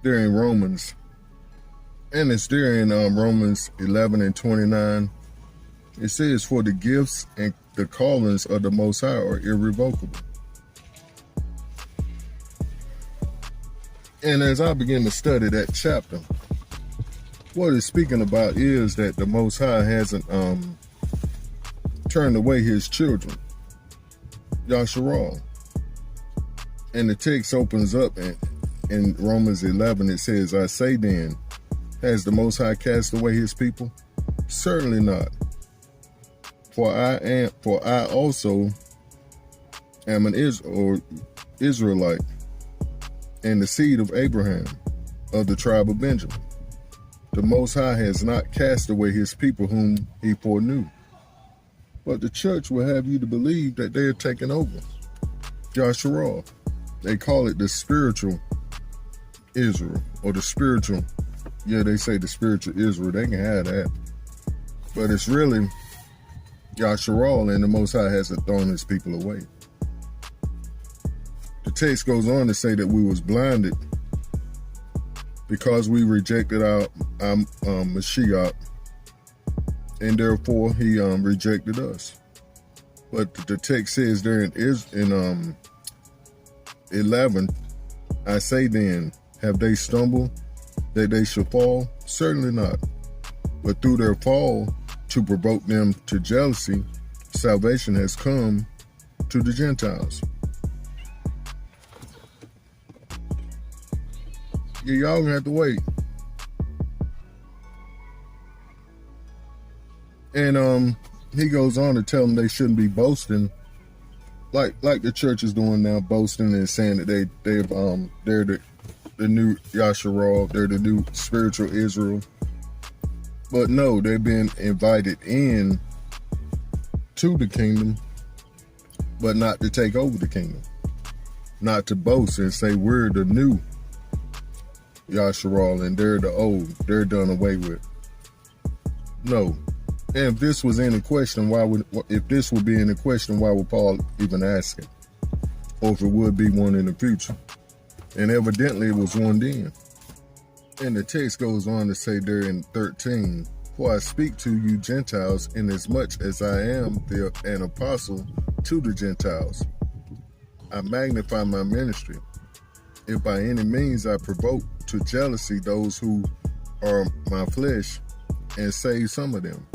there in Romans, and it's there in Romans 11 and 29. It says, "For the gifts and the callings of the Most High are irrevocable." And as I begin to study that chapter, what it's speaking about is that the Most High hasn't turned away his children, Yasharal. And the text opens up in Romans 11. It says, "I say then, has the Most High cast away his people? Certainly not. For I also am an Israelite, and the seed of Abraham, of the tribe of Benjamin. The Most High has not cast away his people whom he foreknew." But the church will have you to believe that they are taking over Yasharal. They call it the spiritual Israel, or the spiritual, they say the spiritual Israel. They can have that. But it's really Yasharal, and the Most High hasn't thrown his people away. The text goes on to say that we was blinded because we rejected our Mashiach, and therefore he rejected us. But the text says there in 11, "I say then, have they stumbled that they shall fall? Certainly not. But through their fall, to provoke them to jealousy, salvation has come to the Gentiles." Yeah, y'all gonna have to wait. And he goes on to tell them they shouldn't be boasting, like the church is doing now, boasting and saying that they're the new Yasharal, they're the new spiritual Israel. But no, they've been invited in to the kingdom, but not to take over the kingdom, not to boast and say we're the new Yasharal and they're the old, they're done away with. No. And if this was in a question, why would Paul even ask it? Or if it would be one in the future. And evidently it was one then. And the text goes on to say there in 13, "For I speak to you Gentiles, inasmuch as I am an apostle to the Gentiles. I magnify my ministry, if by any means I provoke to jealousy those who are my flesh, and save some of them.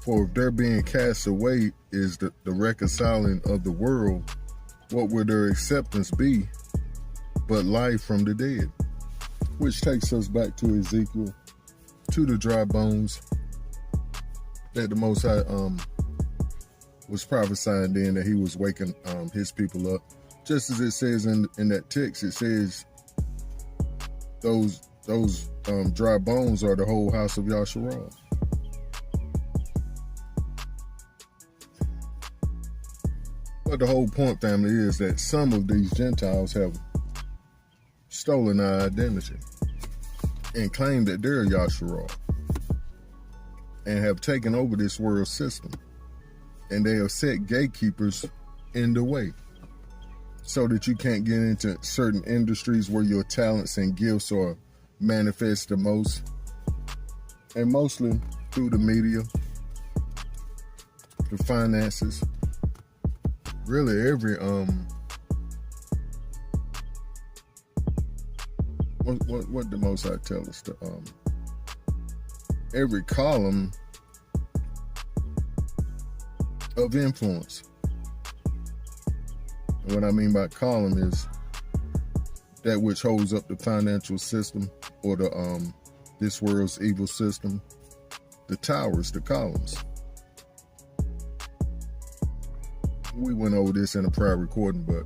For if their being cast away is the reconciling of the world, what will their acceptance be but life from the dead?" Which takes us back to Ezekiel, to the dry bones that the Most High was prophesying then, that he was waking his people up. Just as it says in that text, it says those dry bones are the whole house of Yasharal. But the whole point, family, is that some of these Gentiles have stolen our identity and claim that they're Yasharal and have taken over this world system. And they have set gatekeepers in the way so that you can't get into certain industries where your talents and gifts are manifest the most. And mostly through the media, the finances, really every what the Most High tell us to every column of influence. And what I mean by column is that which holds up the financial system, or the this world's evil system, the towers, the columns. We went over this in a prior recording, but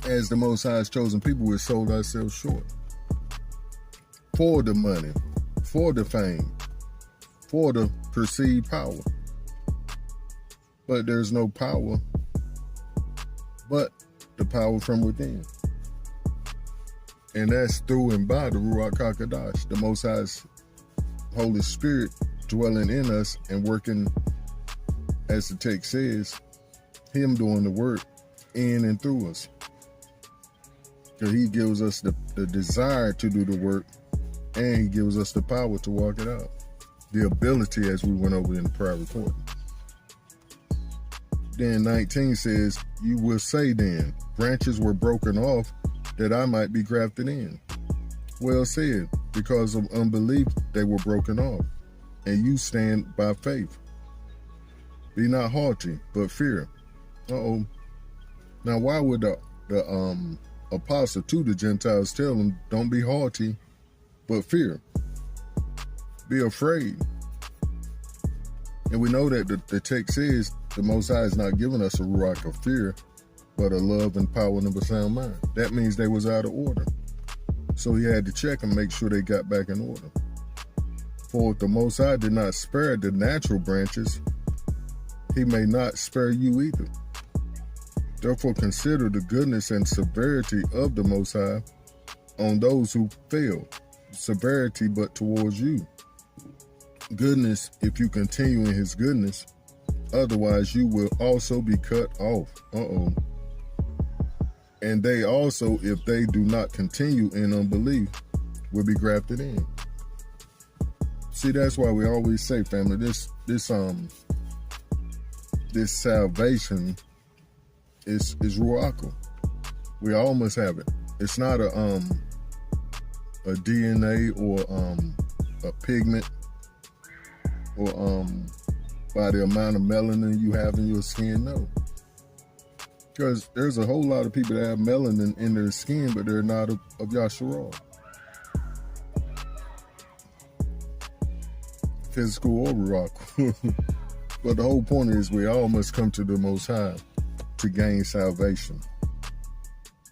as the Most High's chosen people, we sold ourselves short for the money, for the fame, for the perceived power. But there's no power but the power from within. And that's through and by the Ruach HaKodesh, the Most High's Holy Spirit dwelling in us and working, as the text says, Him doing the work in and through us. Because he gives us the desire to do the work, and he gives us the power to walk it out. The ability, as we went over in the prior recording. Then 19 says, you will say then, branches were broken off that I might be grafted in. Well said, because of unbelief they were broken off, and you stand by faith. Be not haughty, but fear. Uh-oh. Now, why would the apostle to the Gentiles tell them, don't be haughty, but fear? Be afraid. And we know that the text says the Most High is not giving us a ruach of fear, but a love and power and of a sound mind. That means they was out of order. So he had to check and make sure they got back in order. For if the Most High did not spare the natural branches, he may not spare you either. Therefore consider the goodness and severity of the Most High on those who fail. Severity but towards you. Goodness if you continue in his goodness, otherwise you will also be cut off. Uh-oh. And they also, if they do not continue in unbelief, will be grafted in. See, that's why we always say, family, this salvation is ruach. We all must have it. It's not a DNA or a pigment or by the amount of melanin you have in your skin. No. Because there's a whole lot of people that have melanin in their skin, but they're not of Yasharal. Physical or ruach. But the whole point is we all must come to the Most High to gain salvation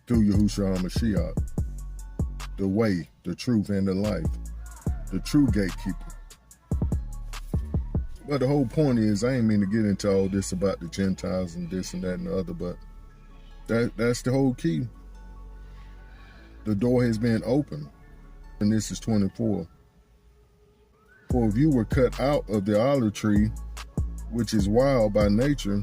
through Yahushua HaMashiach, the way, the truth, and the life, the true gatekeeper. But the whole point is, I ain't mean to get into all this about the Gentiles and this and that and the other, but that's the whole key. The door has been opened, and this is 24. For if you were cut out of the olive tree, which is wild by nature,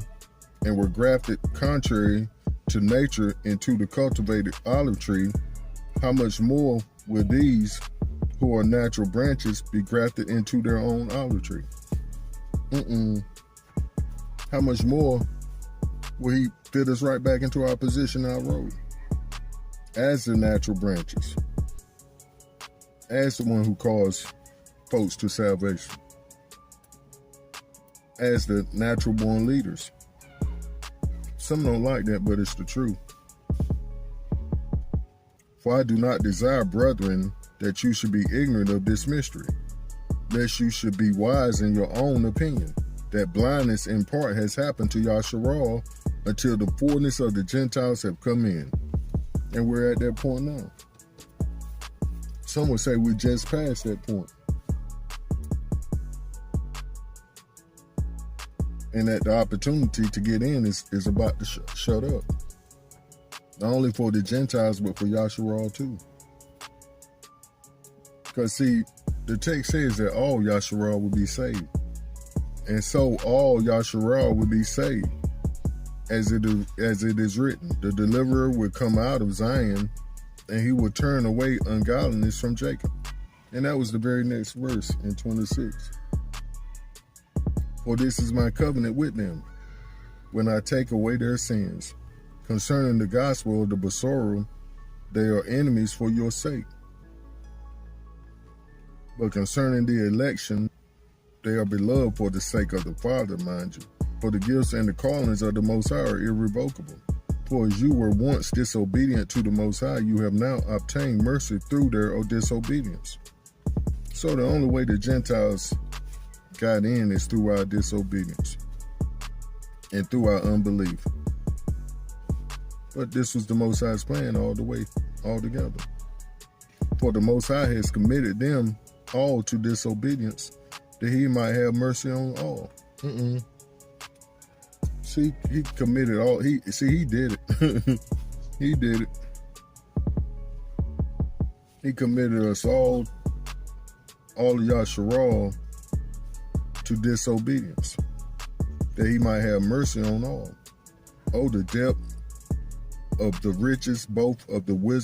and were grafted contrary to nature into the cultivated olive tree, how much more will these who are natural branches be grafted into their own olive tree? How much more will he fit us right back into our position, our road, as the natural branches, as the one who calls folks to salvation, as the natural born leaders. Some don't like that, but it's the truth. For I do not desire, brethren, that you should be ignorant of this mystery, lest you should be wise in your own opinion, that blindness in part has happened to Yasharal until the fullness of the Gentiles have come in. And we're at that point now. Some would say we just passed that point. And that the opportunity to get in is about to shut up. Not only for the Gentiles, but for Yasharal too. Because see, the text says that all Yasharal will be saved. And so all Yasharal will be saved. As it is written, the deliverer will come out of Zion, and he will turn away ungodliness from Jacob. And that was the very next verse in 26. For this is my covenant with them, when I take away their sins. Concerning the gospel of the Besorah, they are enemies for your sake. But concerning the election, they are beloved for the sake of the Father, mind you. For the gifts and the callings of the Most High are irrevocable. For as you were once disobedient to the Most High, you have now obtained mercy through their disobedience. So the only way the Gentiles got in is through our disobedience and through our unbelief. But this was the Most High's plan all together. For the Most High has committed them all to disobedience, that he might have mercy on all. See, he committed all. He did it. He did it. He committed us all of Yasharal to disobedience, that he might have mercy on all. Oh, the depth of the riches, both of the wisdom